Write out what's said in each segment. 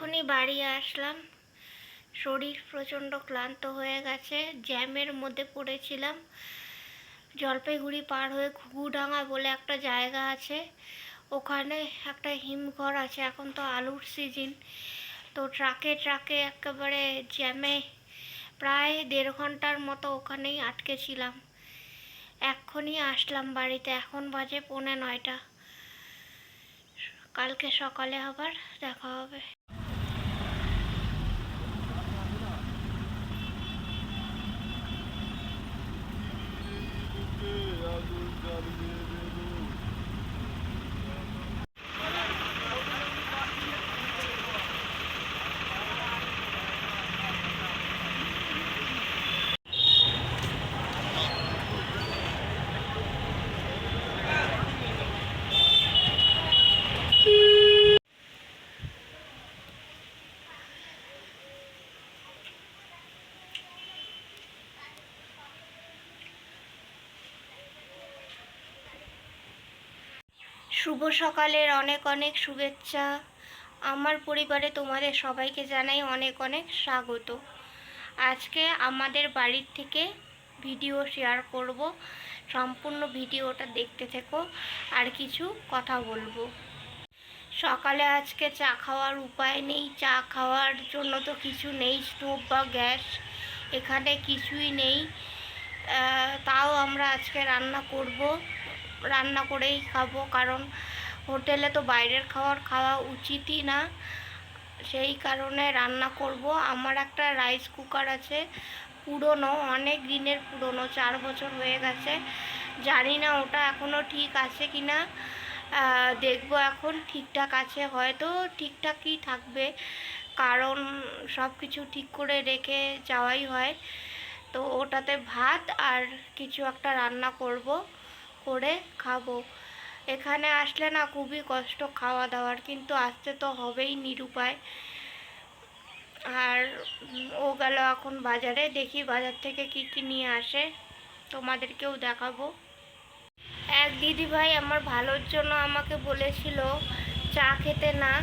এখনই বাড়ি আসলাম। শরীর প্রচণ্ড ক্লান্ত হয়ে গেছে। জ্যামের মধ্যে পড়েছিলাম। জলপাইগুড়ি পার হয়ে ঘুঘুডাঙ্গা বলে একটা জায়গা আছে, ওখানে একটা হিমঘর আছে। এখন তো আলুর সিজন, তো ট্রাকে ট্রাকে একেবারে জ্যামে প্রায় 1.5 ঘন্টার মতো ওখানেই আটকে ছিলাম। এক্ষুনি আসলাম বাড়িতে, এখন বাজে 9:45। কালকে সকালে আবার দেখা হবে। শুভ সকালের অনেক অনেক শুভেচ্ছা। আমার পরিবারে তোমাদের সবাইকে জানাই অনেক অনেক স্বাগত। আজকে আমাদের বাড়ির থেকে ভিডিও শেয়ার করব, সম্পূর্ণ ভিডিওটা দেখতে থেকো, আর কিছু কথা বলবো। সকালে আজকে চা খাওয়ার উপায় নেই, চা খাওয়ার জন্য তো কিছু নেই, স্টোভ বা গ্যাস এখানে কিছুই নেই। তাও আমরা আজকে রান্না করব, রান্না করেই খাবো, কারণ হোটেলে তো বাইরের খাওয়া উচিতই না। সেই কারণে রান্না করব। আমার একটা রাইস কুকার আছে, পুরনো, অনেক দিনের পুরনো, 4 বছর হয়ে গেছে। জানি না ওটা এখনও ঠিক আছে কি না, দেখবো। এখন ঠিকঠাক আছে, হয়তো ঠিকঠাকই থাকবে, কারণ সব কিছু ঠিক করে রেখে যাওয়াই হয়। তো ওটাতে ভাত আর কিছু একটা রান্না করব, করে খাবো। এখানে আসলে না খুবই কষ্ট খাওয়া দাওয়ার, কিন্তু আসতে তো হবেই, নিরুপায়। আর ও গেল এখন বাজারে, দেখি বাজার থেকে কি কি নিয়ে আসে, তোমাদেরকেও দেখাবো। এক দিদিভাই আমার ভালোর জন্য আমাকে বলেছিল চা খেতে না,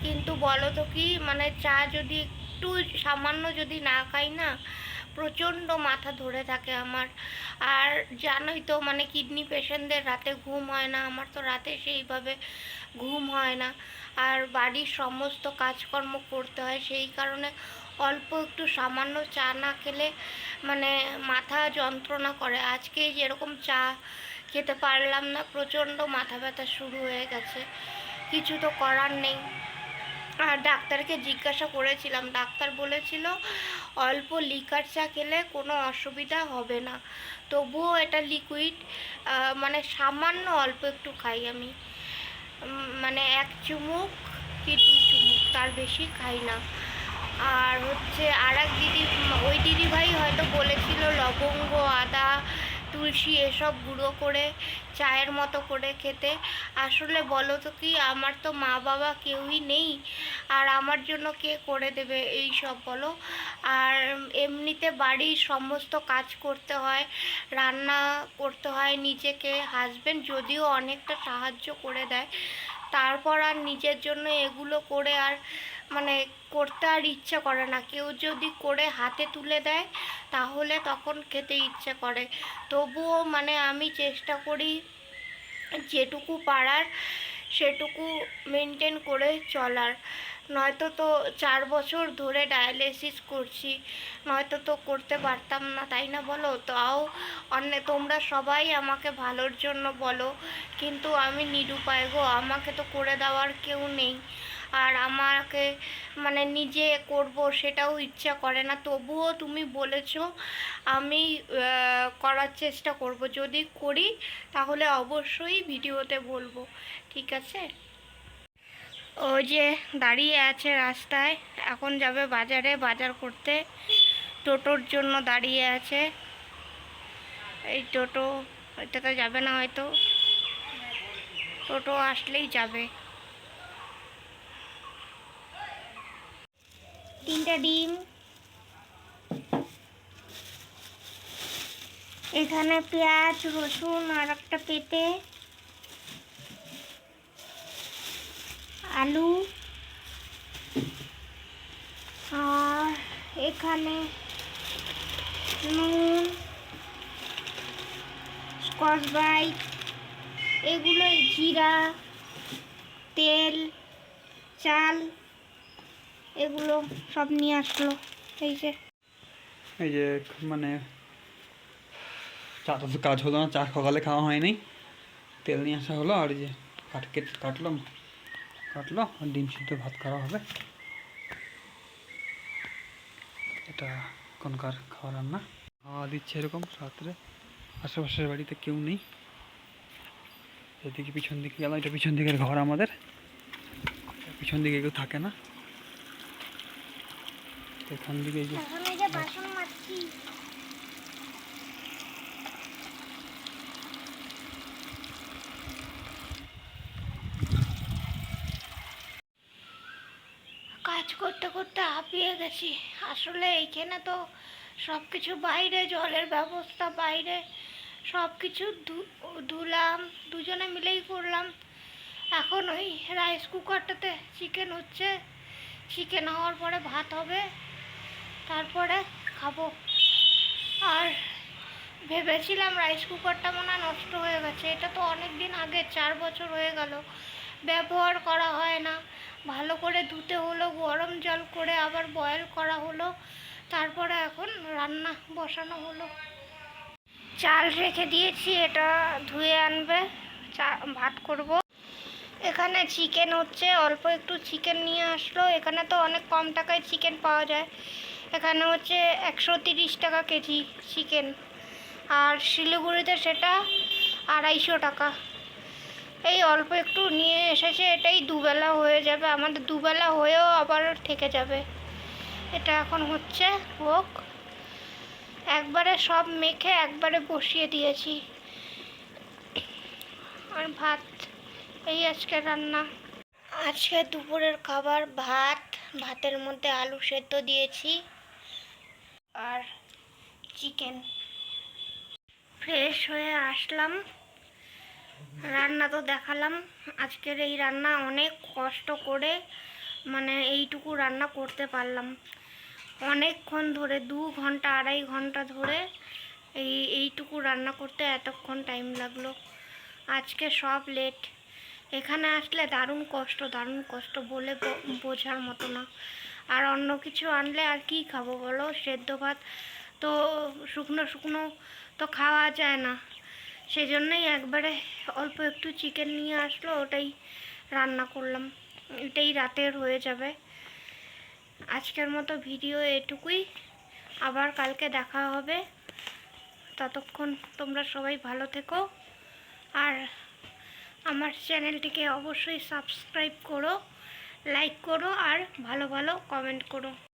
কিন্তু বলো তো কি, মানে চা যদি একটু সামান্য যদি না খাই না, প্রচণ্ড মাথা ধরে থাকে আমার। আর জানোই তো, মানে কিডনি পেশেন্টদের রাতে ঘুম হয় না, আমার তো রাতে সেইভাবে ঘুম হয় না। আর বাড়ির সমস্ত কাজকর্ম করতে হয়, সেই কারণে অল্প একটু সামান্য চা না খেলে মানে মাথা যন্ত্রণা করে। আজকেই যেরকম চা খেতে পারলাম না, প্রচণ্ড মাথা ব্যথা শুরু হয়ে গেছে, কিছু তো করার নেই। আর ডাক্তারকে জিজ্ঞাসা করেছিলাম, ডাক্তার বলেছিল অল্প লিকার চা খেলে কোনো অসুবিধা হবে না, তবুও এটা লিকুইড, মানে সামান্য অল্প একটু খাই আমি, মানে 1 চুমুক কি 2 চুমুক, তার বেশি খাই না। আর হচ্ছে আর এক ওই দিদিভাই হয়তো বলেছিল লবঙ্গ, আদা, তুলসী এসব গুঁড়ো করে চায়ের মতো করে খেতে। আসলে বলো তো কি, আমার তো মা বাবা কেউই নেই, আর আমার জন্য কে করে দেবে এই সব বলো। আর এমনিতে বাড়ির সমস্ত কাজ করতে হয়, রান্না করতে হয় নিজেকে। হাজবেন্ড যদিও অনেকটা সাহায্য করে দেয়, তারপর আর নিজের জন্য এগুলো করে আর মানে করতে আর ইচ্ছে করে না। কেউ যদি করে হাতে তুলে দেয় তাহলে তখন খেতে ইচ্ছে করে। তবুও মানে আমি চেষ্টা করি যেটুকু পারার সেটুকু মেনটেন করে চলার। নয়তো তো 4 বছর ধরে ডায়ালিসিস করছি, নয়তো তো করতে পারতাম না, তাই না বলো? তাও তোমরা সবাই আমাকে ভালোর জন্য বলো, কিন্তু আমি নিরুপায় গো, আমাকে তো করে দেওয়ার কেউ নেই। আর আমাকে মানে নিজে করব সেটাও ইচ্ছা করে না, তবুও তুমি বলেছো, আমি করার চেষ্টা করব। যদি করি তাহলে অবশ্যই ভিডিওতে বলবো, ঠিক আছে? ও যে দাঁড়িয়ে আছে রাস্তায়, এখন যাবে বাজারে বাজার করতে, টোটোর জন্য দাঁড়িয়ে আছে। এই টোটো, এটাতে যাবে না হয়তো, টোটো আসলেই যাবে। 3টা ডিম, এখানে পেঁয়াজ, রসুন আর একটা পেঁপে, আলু, এখানে নুন, স্কচ ব্রাইট, এগুলো জিরা, তেল, চাল, এগুলো সব নিয়ে আসলো। এই যে মানে চা তো কাজ হলো না, চা সকালে খাওয়া হয়নি, তেল নিয়ে আসা হলো, আর এই যে কাটলো আর ডিম সিদ্ধ ভাত খাওয়া হবে। এটা এখনকার খাওয়া রান্না, খাওয়া দিচ্ছে এরকম রাত্রে। আশেপাশের বাড়িতে কেউ নেই, এদিকে পিছন দিকে গেলাম, এটা পিছন দিকের ঘর আমাদের, পিছন দিকে কেউ থাকে না। এখান দিকে এই যে বাসন মাজছি। কাজ করতে করতে হাঁপিয়ে গেছি আসলে। এইখানে তো সব কিছু বাইরে, জলের ব্যবস্থা বাইরে, সব কিছু ধুলাম, দুজনে মিলেই করলাম। এখন ওই রাইস কুকারটাতে চিকেন হচ্ছে, চিকেন হওয়ার পরে ভাত হবে, তারপরে খাবো। আর ভেবেছিলাম রাইস কুকারটা মনে হয় নষ্ট হয়ে গেছে, এটা তো অনেক দিন আগে, 4 বছর হয়ে গেল ব্যবহার করা হয় না। ভালো করে ধুতে হলো, গরম জল করে আবার বয়েল করা হলো, তারপরে এখন রান্না বসানো হলো। চাল রেখে দিয়েছি, এটা ধুয়ে আনবে, ভাত করব। এখানে চিকেন হচ্ছে, অল্প একটু চিকেন নিয়ে আসলো। এখানে তো অনেক কম টাকায় চিকেন পাওয়া যায়, এখানে হচ্ছে 130 টাকা কেজি চিকেন, আর শিলিগুড়িতে সেটা 250 টাকা। এই অল্প একটু নিয়ে এসেছে, এটাই দুবেলা হয়ে যাবে আমাদের, দুবেলা হয়েও আবার থেকে যাবে। এটা এখন হচ্ছে, হোক। একবারে সব মেখে একবারে বসিয়ে দিয়েছি। আর ভাত, এই আজকে রান্না। আজকে দুপুরের খাবার ভাত, ভাতের মধ্যে আলু সেদ্ধ দিয়েছি আর চিকেন। ফ্রেশ হয়ে আসলাম, রান্না তো দেখালাম। আজকের এই রান্না অনেক কষ্ট করে, মানে এইটুকু রান্না করতে পারলাম অনেকক্ষণ ধরে, 2 ঘন্টা 2.5 ঘন্টা ধরে এইটুকু রান্না করতে এতক্ষণ টাইম লাগলো। আজকে সব লেট। এখানে আসলে দারুণ কষ্ট বলে বোঝার মতো না। আর অন্য কিছু আনলে আর কি খাবো বলো, সেদ্ধ ভাত তো শুকনো তো খাওয়া যায় না, সেজন্যই একবারে অল্প একটু চিকেন নিয়ে আসলো, ওটাই রান্না করলাম, এটাই রাতের হয়ে যাবে। আজকের মতো ভিডিও এটুকুই, আবার কালকে দেখা হবে। ততক্ষণ তোমরা সবাই ভালো থেকো, আর আমার চ্যানেলটিকে অবশ্যই সাবস্ক্রাইব করো, লাইক করো, আর ভালো ভালো কমেন্ট করো।